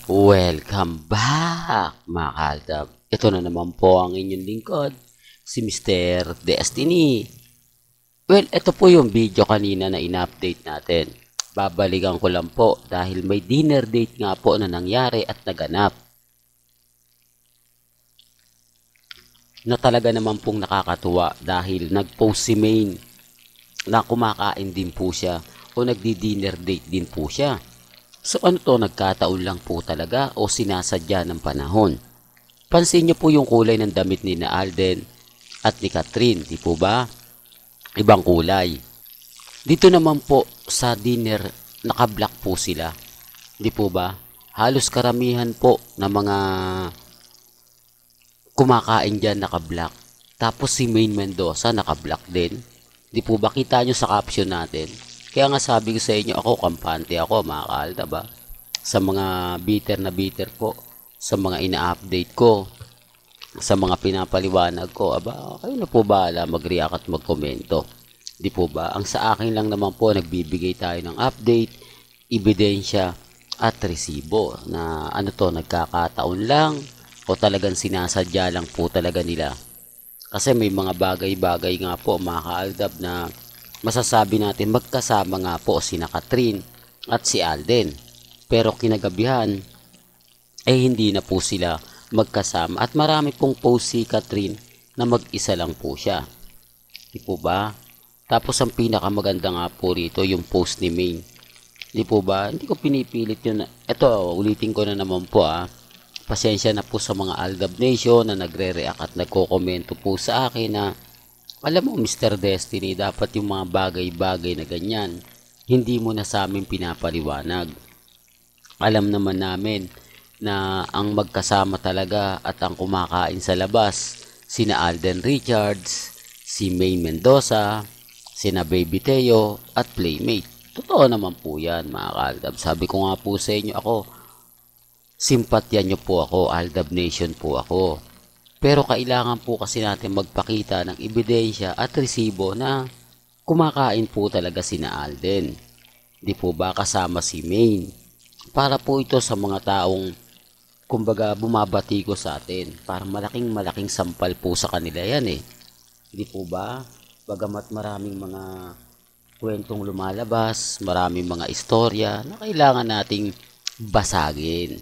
Welcome back mga kaaldab. Ito na naman po ang inyong lingkod, si Mr. Destiny. Well, ito po yung video kanina na in-update natin. Babalikan ko lang po dahil may dinner date nga po na nangyari at naganap. Na talaga naman pong nakakatuwa dahil nag-post si Main na kumakain din po siya o nagdi-dinner date din po siya. So ano to, nagkataon lang po talaga o sinasadya ng panahon? Pansin niyo po yung kulay ng damit ni na Alden at ni Catherine, di po ba? Ibang kulay. Dito naman po sa dinner, naka-black po sila. Di po ba? Halos karamihan po na mga kumakain dyan naka-black. Tapos si Main Mendoza naka-black din. Di po ba kita nyo sa caption natin? Kaya nga sabi ko sa inyo, ako kampante ako mga kaaldab ba? Sa mga bitter na bitter po, sa mga ina-update ko, sa mga pinapaliwanag ko, aba, kayo na po bahala mag-react at mag-komento. Di po ba? Ang sa akin lang naman po, nagbibigay tayo ng update, ebidensya, at resibo na ano to, nagkakataon lang o talagang sinasadya lang po talaga nila. Kasi may mga bagay-bagay nga po mga kaaldab na masasabi natin magkasama nga po sina Catherine at si Alden. Pero kinagabihan ay hindi na po sila magkasama at marami pong post si Catherine na mag-isa lang po siya. Di po ba? Tapos ang pinakamaganda nga po rito yung post ni Main. Di po ba? Hindi ko pinipilit yun. Ito, ulitin ko na naman po Pasensya na po sa mga Aldab Nation na nagre-react at nagko-komento po sa akin na alam mo Mr. Destiny, dapat yung mga bagay-bagay na ganyan, hindi mo na sa amin pinapaliwanag. Alam naman namin na ang magkasama talaga at ang kumakain sa labas, sina Alden Richards, si Main Mendoza, sina Baby Teo at Playmate. Totoo naman po yan mga kaaldab. Sabi ko nga po sa inyo, simpatya nyo po ako, Aldab Nation po ako. Pero kailangan po kasi natin magpakita ng ebidensya at resibo na kumakain po talaga sina Alden. Di po ba kasama si Main? Para po ito sa mga taong kumbaga bumabati ko sa atin. Para malaking sampal po sa kanila yan eh. Di po ba? Bagamat maraming mga kwentong lumalabas, maraming mga istorya na kailangan nating basagin.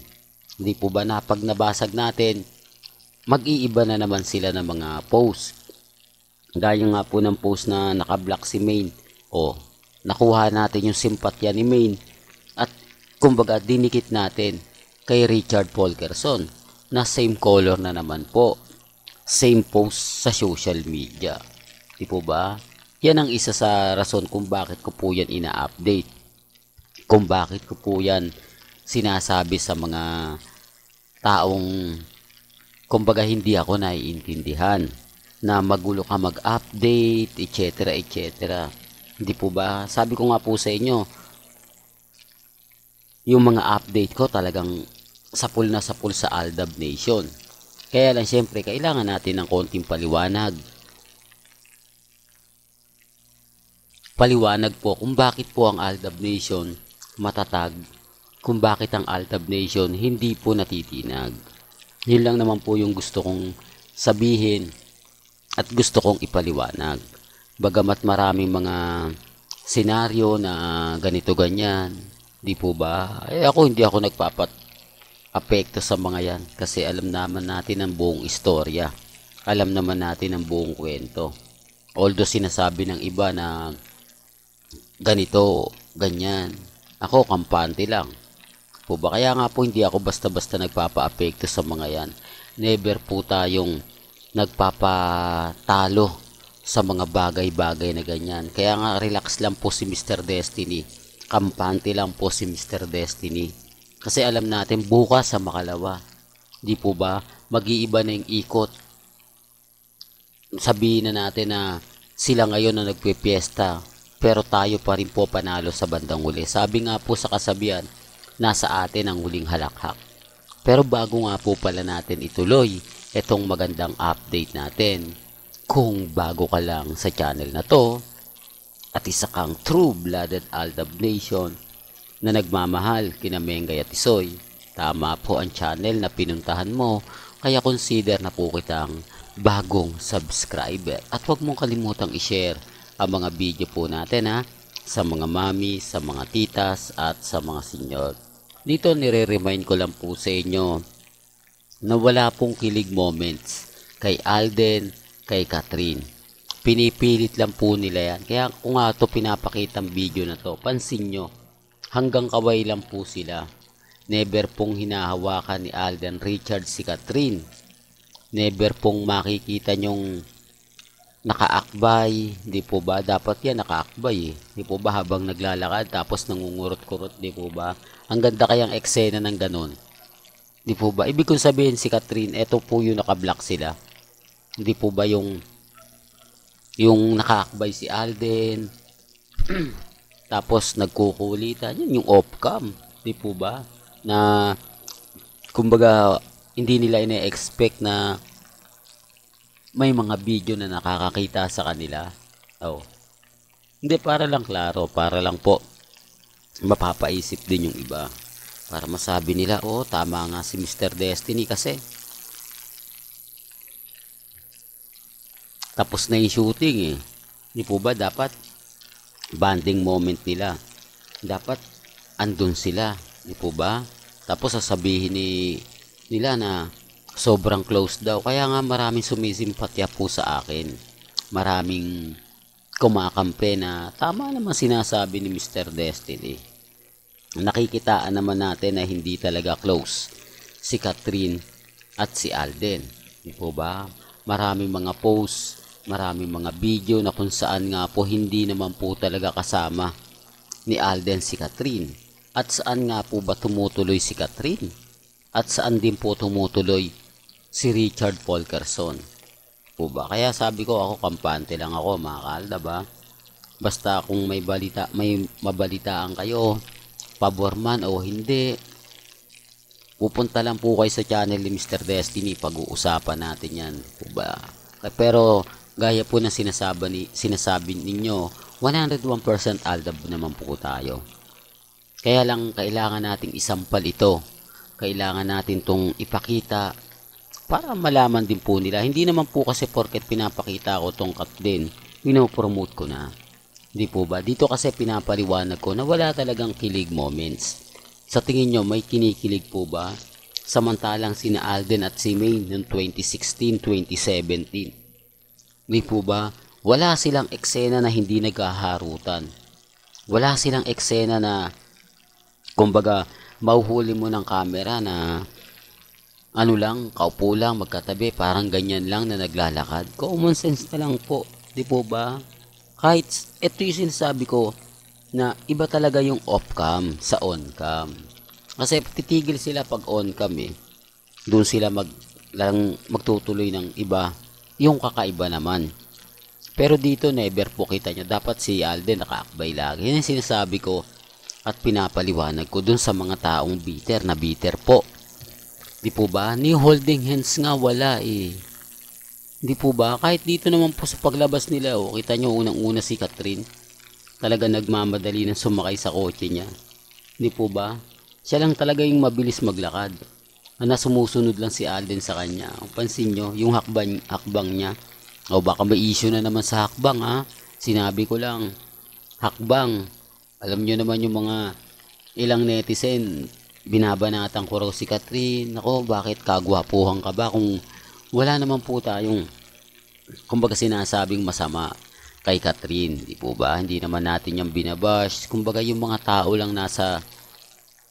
Hindi po ba na pag nabasag natin, mag-iiba na naman sila ng mga post. Gaya nga po ng post na naka-block si Main. Nakuha natin yung simpatya ni Main at kumbaga dinikit natin kay Richard Polkerson na same color na naman po. Same post sa social media. Di po ba? Yan ang isa sa rason kung bakit ko po yan ina-update. Kung bakit ko po yan sinasabi sa mga taong kumbaga hindi ako naiintindihan na magulo ka mag-update, etc. etc. Hindi po ba? Sabi ko nga po sa inyo, yung mga update ko talagang sapul na sapul sa Aldab Nation. Kaya lang syempre kailangan natin ng konting paliwanag. Paliwanag po kung bakit po ang Aldab Nation matatag, kung bakit ang Aldab Nation hindi po natitinag. Yun lang naman po yung gusto kong sabihin at gusto kong ipaliwanag. Bagamat maraming mga senaryo na ganito ganyan, di po ba? Hindi ako nagpapat-apekto sa mga yan kasi alam naman natin ang buong istorya. Alam naman natin ang buong kwento. Although sinasabi ng iba na ganito, ganyan. Ako, kampante lang. Po ba? Kaya nga po hindi ako basta-basta nagpapa-apekto sa mga yan. Never po tayong nagpapatalo sa mga bagay-bagay na ganyan. Kaya nga relax lang po si Mr. Destiny. Kampante lang po si Mr. Destiny. Kasi alam natin bukas sa Makalawa. Di po ba? Mag-iiba na yung ikot. Sabihin na natin na sila ngayon na nagpipiesta. Pero tayo pa rin po panalo sa bandang huli. Sabi nga po sa kasabihan, nasa atin ang huling halakhak. Pero bago nga po pala natin ituloy itong magandang update natin, kung bago ka lang sa channel na to at isa kang true-blooded Aldab Nation na nagmamahal kina Mengay at Isoy, Tama po ang channel na pinuntahan mo, kaya consider na po kitang bagong subscriber. At huwag mong kalimutang i-share ang mga video po natin sa mga mami, sa mga titas at sa mga senior. Dito nire-remind ko lang po sa inyo na wala pong kilig moments kay Alden, kay Catherine. Pinipilit lang po nila yan. Kaya kung nga ito pinapakitang video na to, pansin nyo, hanggang kaway lang po sila. Never pong hinahawakan ni Alden Richards si Catherine. Never pong makikita nyong nakaakbay, di po ba? Dapat yan nakaakbay di po ba, habang naglalakad tapos nangungurot-kurot, di po ba? Ang ganda kayang eksena ng ganun, di po ba? Ibig kong sabihin si Catherine, eto po yung nakablock sila, di po ba, yung nakaakbay si Alden tapos nagkukulitan, yun yung off-cam, di po ba? Na kumbaga hindi nila ina-expect na may mga video na nakakakita sa kanila. Hindi, para lang klaro, para lang po mapapaisip din yung iba. Para masabi nila, tama nga si Mr. Destiny kasi. Tapos na yung shooting Di po ba dapat bonding moment nila? Dapat andun sila, di po ba? Tapos sasabihin nila na sobrang close daw. Kaya nga maraming sumisimpatya po sa akin. Maraming kumakampi na tama naman sinasabi ni Mr. Destiny. Nakikitaan naman natin na hindi talaga close si Catherine at si Alden. Di po ba? Maraming mga posts, maraming mga video na kung saan nga po hindi naman po talaga kasama ni Alden si Catherine. At saan nga po ba tumutuloy si Catherine? At saan din po tumutuloy si Richard Polkerson? Po ba? Kaya sabi ko, ako kampante lang ako, mga kaalda ba? Basta kung may mabalitaan kayo, pabor man o hindi, pupunta lang po kayo sa channel ni Mr. Destiny, pag-uusapan natin yan, po ba? Pero gaya po na sinasabi ninyo, 101% aldab naman po tayo. Kaya lang kailangan nating isampal ito. Kailangan natin tong ipakita para malaman din po nila. Hindi naman po kasi porket pinapakita ko tong cut din, pinopromote ko na. Hindi po ba? Dito kasi pinapaliwanag ko na wala talagang kilig moments. Sa tingin nyo, may kinikilig po ba? Samantalang sina Alden at si Maine noong 2016, 2017. Hindi po ba? Wala silang eksena na hindi naghaharutan. Wala silang eksena na, kumbaga, mauhuli mo ng camera na kaupo lang, magkatabi, parang ganyan lang na naglalakad. Common sense na lang po, di po ba? Kahit, ito yung sinasabi ko, na iba talaga yung off-cam sa on-cam. Kasi titigil sila pag on-cam doon sila magtutuloy ng iba, yung kakaiba naman. Pero dito, never po kita nyo. Dapat si Alden nakaakbay lagi. Yan yung sinasabi ko at pinapaliwanag ko dun sa mga taong bitter na bitter po. Di po ba? Ni holding hands nga wala Di po ba? Kahit dito naman po sa paglabas nila, kita nyo unang-una si Catherine. Talaga nagmamadali na sumakay sa kotse niya. Di po ba? Siya lang talaga yung mabilis maglakad. Na sumusunod lang si Alden sa kanya. Pansin nyo, yung hakbang niya. Baka may issue na naman sa hakbang Sinabi ko lang, hakbang. Alam nyo naman yung mga ilang netizen, binabanatan ko raw si Catherine. Ako, bakit kagwapuhan ka ba kung wala naman po tayong kumbaga sinasabing masama kay Catherine, di po ba? Hindi naman natin yung binabash. Kumbaga yung mga tao lang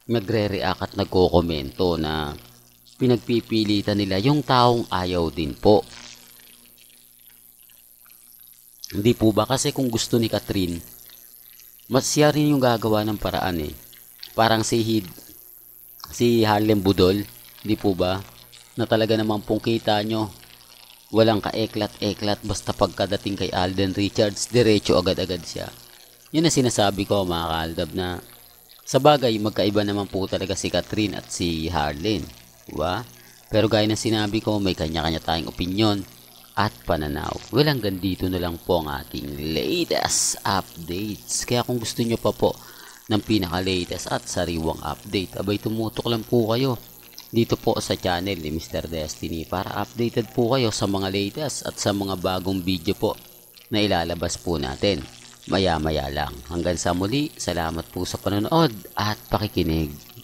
nagre-react at nagko-komento na pinagpipilitan nila yung taong ayaw din po. Hindi po ba? Kasi kung gusto ni Catherine, mas siya rin yung gagawa ng paraan Parang si Harlem Budol, di po ba? Na talaga naman pong kita nyo, walang kaeklat-eklat, basta pagkadating kay Alden Richards, diretso agad-agad siya. Yun na sinasabi ko, mga kaaldab, na sa bagay, magkaiba naman po talaga si Catherine at si Harlen. Diba? Pero gaya ng sinabi ko, may kanya-kanya tayong opinyon at pananaw. Well, hanggang dito na lang po ang ating latest updates. Kaya kung gusto nyo pa po ng pinaka-latest at sariwang update. Abay, tumutok lang po kayo dito po sa channel ni Mr. Destiny para updated po kayo sa mga latest at sa mga bagong video po na ilalabas po natin maya maya lang. Hanggang sa muli, salamat po sa panonood at pakikinig.